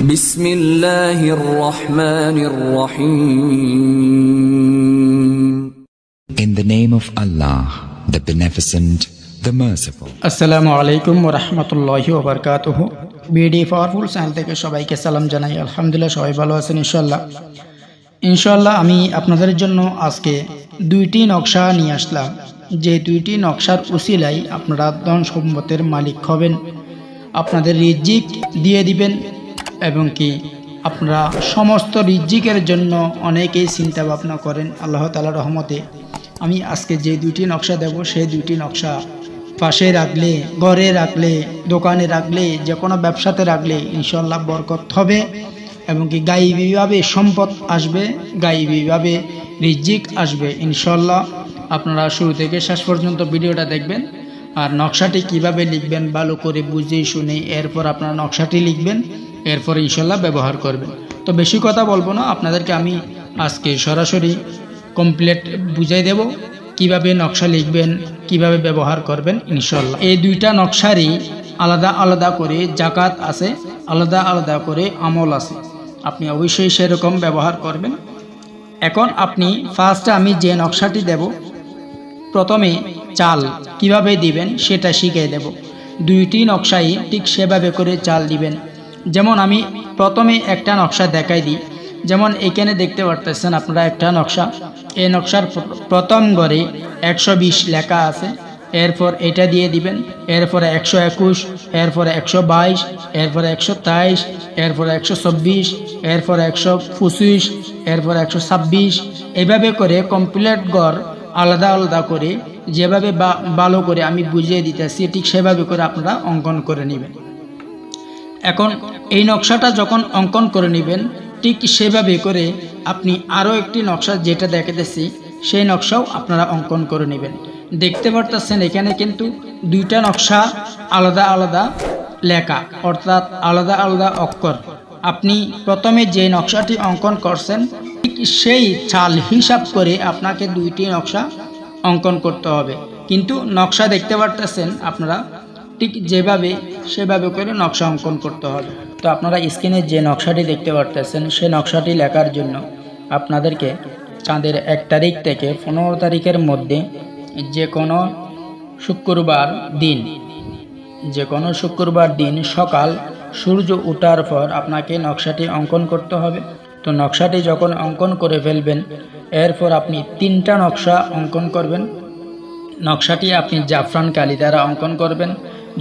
বিসমিল্লাহির রহমানির রহিম। In the name of Allah, the Beneficent, the Merciful. আসসালামু আলাইকুম ওয়া রাহমাতুল্লাহি ওয়া বারাকাতুহু। বিডি পাওয়ারফুল চ্যানেল থেকে সবাইকে সালাম জানাই। আলহামদুলিল্লাহ সবাই ভালো আছেন ইনশাআল্লাহ। আমি আপনাদের জন্য আজকে দুইটি নকশা নিয়ে আসলাম, যে দুইটি নকশার উসিলায় আপনারা ধন সম্পদের মালিক হবেন, আপনাদের রিজিক দিয়ে দিবেন এবং কি আপনারা সমস্ত রিজিকের জন্য অনেকেই চিন্তা ভাবনা করেন। আল্লাহ তাআলার রহমতে আমি আজকে যে দুইটি নকশা দেব, সেই দুইটি নকশা পাশে রাখলে, ঘরে রাখলে, দোকানে রাখলে, যে কোনো ব্যবসাতে রাখলে ইনশাআল্লাহ বরকত হবে এবং কি গায়েবীভাবে সম্পদ আসবে, গায়েবীভাবে রিজিক আসবে ইনশাআল্লাহ। আপনারা শুরু থেকে শেষ পর্যন্ত ভিডিওটা দেখবেন। আর নকশাটি কিভাবে লিখবেন ভালো করে বুঝে শুনে এরপর আপনারা নকশাটি লিখবেন, এরপর ইনশাআল্লাহ ব্যবহার করবেন। তো বেশি কথা বলবো না, আপনাদেরকে আমি আজকে সরাসরি কমপ্লিট বুঝাই দেব কিভাবে নকশা লিখবেন, কিভাবে ব্যবহার করবেন ইনশাআল্লাহ। এই দুইটা নকশারই আলাদা আলাদা করে জাকাত আছে, আলাদা আলাদা করে আমল আছে, আপনি অবশ্যই সেরকম ব্যবহার করবেন। এখন আপনি ফার্স্টে আমি যে নকশাটি দেব, প্রথমে চাল কিভাবে দিবেন সেটা শিখিয়ে দেব। দুইটি নকশাই ঠিক সেভাবে করে চাল দিবেন। যেমন আমি প্রথমে একটা নকশা দেখাই দিই। যেমন এখানে দেখতে পারতেছেন আপনারা একটা নকশা, এই নকশার প্রথম ঘরে 120 লেখা আছে, এরপর এটা দিয়ে দিবেন, এরপরে 121, এরপরে 122, এরপরে 123, এরপরে 124, এরপরে 125, এরপরে 126, এভাবে করে কমপ্লিট ঘর আলাদা আলাদা করে যেভাবে ভালো করে আমি বুঝিয়ে দিতেছি ঠিক সেভাবে করে আপনারা অঙ্কন করে নেবেন। এখন এই নকশাটা যখন অঙ্কন করে নেবেন ঠিক সেভাবে করে আপনি আরও একটি নকশা যেটা দেখাতেছি সেই নকশাও আপনারা অঙ্কন করে নেবেন। দেখতে পারতেছেন এখানে কিন্তু দুইটা নকশা আলাদা আলাদা লেখা, অর্থাৎ আলাদা আলাদা অক্ষর। আপনি প্রথমে যে নকশাটি অঙ্কন করছেন ঠিক সেই চাল হিসাব করে আপনাকে দুইটি নকশা অঙ্কন করতে হবে। কিন্তু নকশা দেখতে পারতেছেন আপনারা ঠিক যেভাবে সেভাবে করে নকশা অঙ্কন করতে হবে। তো আপনারা স্ক্রিনে যে নকশাটি দেখতে পারতেছেন সেই নকশাটি লেখার জন্য আপনাদেরকে চাঁদের 1 তারিখ থেকে 15 তারিখের মধ্যে যে কোনো শুক্রবার দিন সকাল সূর্য ওঠার পর আপনাকে নকশাটি অঙ্কন করতে হবে। তো নকশাটি যখন অঙ্কন করে ফেলবেন এরপর আপনি 3টা নকশা অঙ্কন করবেন। নকশাটি আপনি জাফরান কালি দ্বারা অঙ্কন করবেন,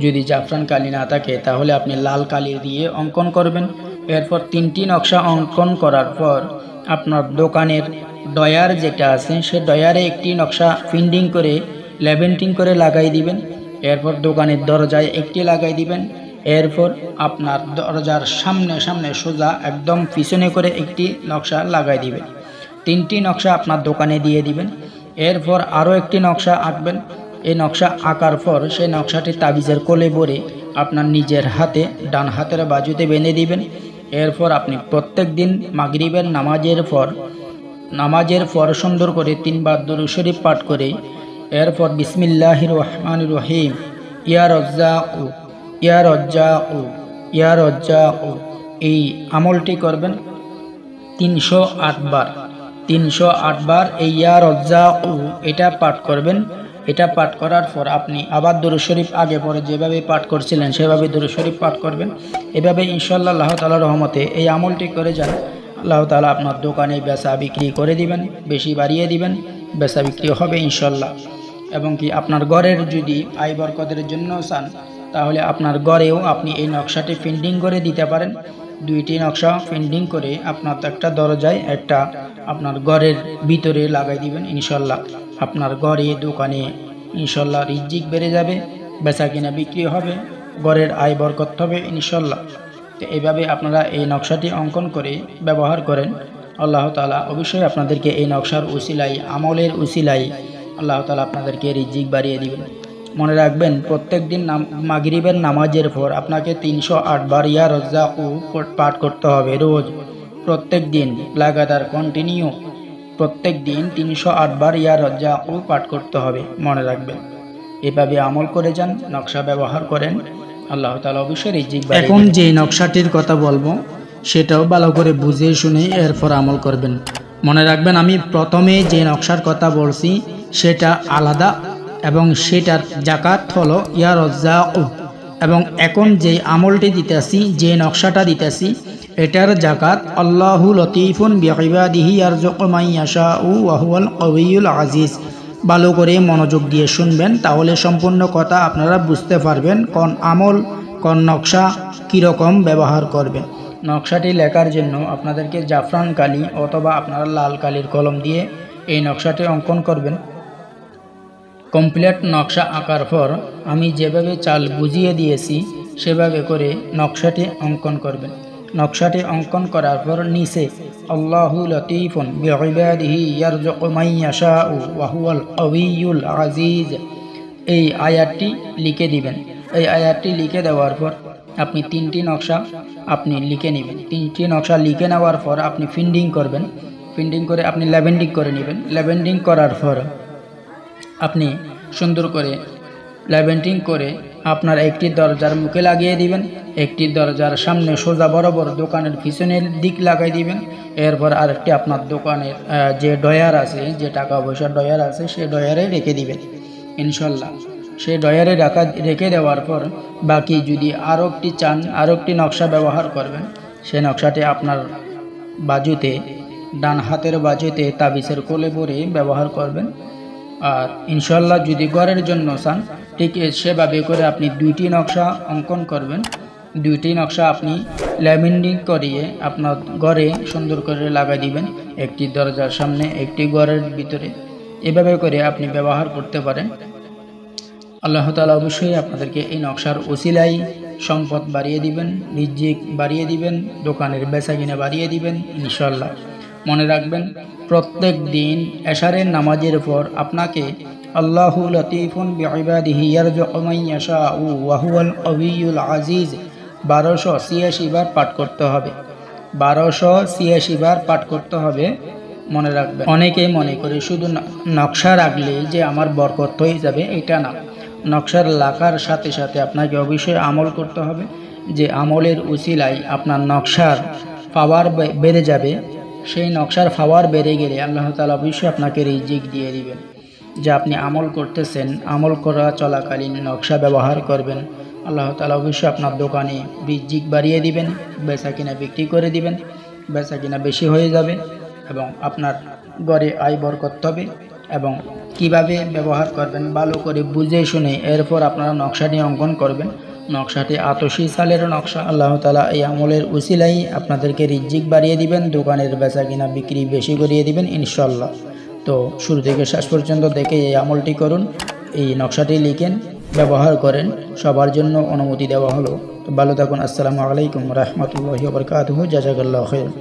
যদি জাফরান কালি না থাকে তাহলে আপনি লাল কালি দিয়ে অঙ্কন করবেন। এরপর 3টি নকশা অঙ্কন করার পর আপনার দোকানের ডয়ার যেটা আছে সে ডয়ারে একটি নকশা প্রিন্টিং করে লেবেন্টিং করে লাগাই দিবেন। এরপর দোকানের দরজায় একটি লাগাই দিবেন। এরপর আপনার দরজার সামনে সোজা একদম পিছনে করে একটি নকশা লাগাই দিবেন। 3টি নকশা আপনার দোকানে দিয়ে দিবেন। এরপর আরও একটি নকশা আঁকবেন। এই নকশা আঁকার পর সেই নকশাটি তাবিজের কোলে ভরে আপনার নিজের হাতে ডান হাতের বাজুতে বেঁধে দিবেন। এরপর আপনি প্রত্যেক দিন মাগরিবের নামাজের পর সুন্দর করে 3 বার দুরূদ শরীফ পাঠ করে এরপর বিসমিল্লাহির রহমানির রহিম ইয়া রাজ্জাকু ইয়া রাজ্জাকু ইয়া রাজ্জাকু এই আমলটি করবেন 308 বার এই ইয়া রাজ্জাকু এটা পাঠ করবেন। এটা পাঠ করার পর আপনি আবার দুরূদ শরীফ আগে পরে যেভাবে পাঠ করছিলেন সেভাবে দুরূদ শরীফ পাঠ করবেন। এভাবে ইনশাআল্লাহ আল্লাহ তাআলার রহমতে এই আমলটি করে যান, আল্লাহ তাআলা আপনার দোকানে বেচা বিক্রি করে দিবেন, বেশি বাড়িয়ে দিবেন, বেচা বিক্রি হবে ইনশাআল্লাহ। এবং কি আপনার ঘরের যদি আয় বরকতের জন্য চান তাহলে আপনার ঘরেও আপনি এই নকশাটি প্রিন্টিং করে দিতে পারেন। 2টি নকশা প্রিন্টিং করে আপনার একটা দরজায় একটা আপনার ঘরের ভিতরে লাগাই দিবেন ইনশাআল্লাহ। আপনার ঘরে দোকানে ইনশাআল্লাহ রিজিক বেড়ে যাবে, বেচা কিনা বিক্রি হবে, ঘরের আয় বরকত হবে ইনশাআল্লাহ। তো এইভাবে আপনারা এই নকশাটি অঙ্কন করে ব্যবহার করেন, আল্লাহ তাআলা অবশ্যই আপনাদেরকে এই নকশার উসিলাই, আমলের উসিলাই আল্লাহ তাআলা আপনাদেরকে রিজিক বাড়িয়ে দিবেন। মনে রাখবেন প্রত্যেক দিন মাগরিবের নামাজের পর আপনাকে 308 বার ইয়া রাজ্জাকু পাঠ করতে হবে রোজ, প্রত্যেক দিন লাগাতার কন্টিনিউ প্রত্যেক দিন 308 বার ইয়া রাজ্জাকু পাঠ করতে হবে, মনে রাখবেন। এভাবে আমল করে যান, নকশা ব্যবহার করেন, আল্লাহ তাআলা অবশ্যই রিজিক বাড়িয়ে দিবেন। এখন যে নকশাটির কথা বলবো সেটাও ভালো করে বুঝে শুনে এরপর আমল করবেন। মনে রাখবেন, আমি প্রথমে যে নকশার কথা বলছি সেটা আলাদা এবং সেটার জাকাত হলো ইয়া রাজ্জাকু, এবং এখন যে আমলটি দিতেছি, যে নকশাটা দিতেছি, এটার জাকাত আল্লাহু লতিফুন বিইবাদিহি ইয়ারযুকু মান ইয়াশাউ ওয়া হুয়াল কাউইয়ুল আজিজ। ভালো করে মনোযোগ দিয়ে শুনবেন, তাহলে সম্পূর্ণ কথা আপনারা বুঝতে পারবেন কোন আমল, কোন নকশা কীরকম ব্যবহার করবেন। নকশাটি লেখার জন্য আপনাদেরকে জাফরান কালি অথবা আপনারা লাল কালির কলম দিয়ে এই নকশাটি অঙ্কন করবেন। কমপ্লিট নকশা আঁকার পর আমি যেভাবে চাল বুঝিয়ে দিয়েছি সেভাবে করে নকশাটি অঙ্কন করবেন। নকশাটি অঙ্কন করার পর নিচে আল্লাহু লতিফুন বিইবাদিহি ইয়ারযুকু মান ইয়াশাউ ওয়া হুয়াল কাউইয়ুল আজিজ এই আয়াতটি লিখে দিবেন। এই আয়াতটি লিখে দেওয়ার পর আপনি 3টি নকশা আপনি লিখে নেবেন। 3টি নকশা লিখে নেওয়ার পর আপনি ফিন্ডিং করবেন। ফিন্ডিং করে আপনি লেভেন্ডিং করে নেবেন। লেভেন্ডিং করার পর আপনি সুন্দর করে লেভেন্ডিং করে আপনার একটি দরজার মুখে লাগিয়ে দিবেন, একটি দরজার সামনে সোজা বরাবর দোকানের পিছনের দিক লাগাই দিবেন। এরপর আরেকটি আপনার দোকানের যে ডয়ার আছে, যে টাকা পয়সার ডয়ার আছে, সেই ডয়ারে রেখে দিবেন ইনশাল্লাহ। সেই ডয়ারে রেখে দেওয়ার পর বাকি যদি আরও একটি চান, আরও একটি নকশা ব্যবহার করবেন, সেই নকশাটি আপনার বাজুতে, ডান হাতের বাজুতে তাবিজের কোলে পরে ব্যবহার করবেন। আর ইনশাল্লাহ যদি ঘরের জন্য চান, ঠিক সেভাবে করে আপনি 2টি নকশা অঙ্কন করবেন। 2টি নকশা আপনি লেভেন্ডিং করিয়ে আপনার ঘরে সুন্দর করে লাগাই দিবেন, একটি দরজার সামনে, একটি ঘরের ভিতরে। এভাবে করে আপনি ব্যবহার করতে পারেন। আল্লাহ তাআলা অবশ্যই আপনাদেরকে এই নকশার ওসিলাই সম্পদ বাড়িয়ে দিবেন, রিজিক বাড়িয়ে দিবেন, দোকানের বেচাকিনা বাড়িয়ে দিবেন ইনশাল্লাহ। মনে রাখবেন, প্রত্যেক দিন এশারের নামাজের পর আপনাকে আল্লাহু লতিফুন বিইবাদিহি ইয়ারযুকু মান ইয়াশাউ ওয়া হুয়াল কাউইয়ুল আজিজ 1286 বার পাঠ করতে হবে। 1286 বার পাঠ করতে হবে। মনে রাখবেন, অনেকেই মনে করে শুধু নকশা রাখলে যে আমার বরকত হয়ে যাবে, এটা না। নকশার লেখার সাথে সাথে আপনাকে অবশ্যই আমল করতে হবে, যে আমলের উসিলায় আপনার নকশার পাওয়ার বেড়ে যাবে। সেই নকশার পাওয়ার বেড়ে গেলে আল্লাহ তাআলা অবশ্যই আপনাকে রিজিক দিয়ে দিবেন। যে আপনি আমল করতেছেন, আমল করা চলাকালীন নকশা ব্যবহার করবেন, আল্লাহ তাআলা অবশ্যই আপনার দোকানে রিজিক বাড়িয়ে দিবেন, বেচাকিনা বিক্রি করে দিবেন, বেচাকিনা বেশি হয়ে যাবে এবং আপনার ঘরে আয় বরকত হবে। এবং কিভাবে ব্যবহার করবেন ভালো করে বুঝে শুনে এরপর আপনারা নকশাটি অঙ্কন করবেন। নকশাটি আতশী সালের নকশা। আল্লাহ তাআলা এই আমলের উসিলাই আপনাদেরকে রিজিক বাড়িয়ে দিবেন, দোকানের বেচাকিনা বিক্রি বেশি করিয়ে দিবেন ইনশাল্লাহ। তো শুরু থেকে শেষ পর্যন্ত দেখে এই আমলটি করুন, এই নকশাটি লিখেন, ব্যবহার করেন। সবার জন্য অনুমতি দেওয়া হলো। তো ভালো থাকুন। আসসালামু আলাইকুম ওয়া রাহমাতুল্লাহি ওয়া বারাকাতুহু। জাযাকাল্লাহু খাইরান।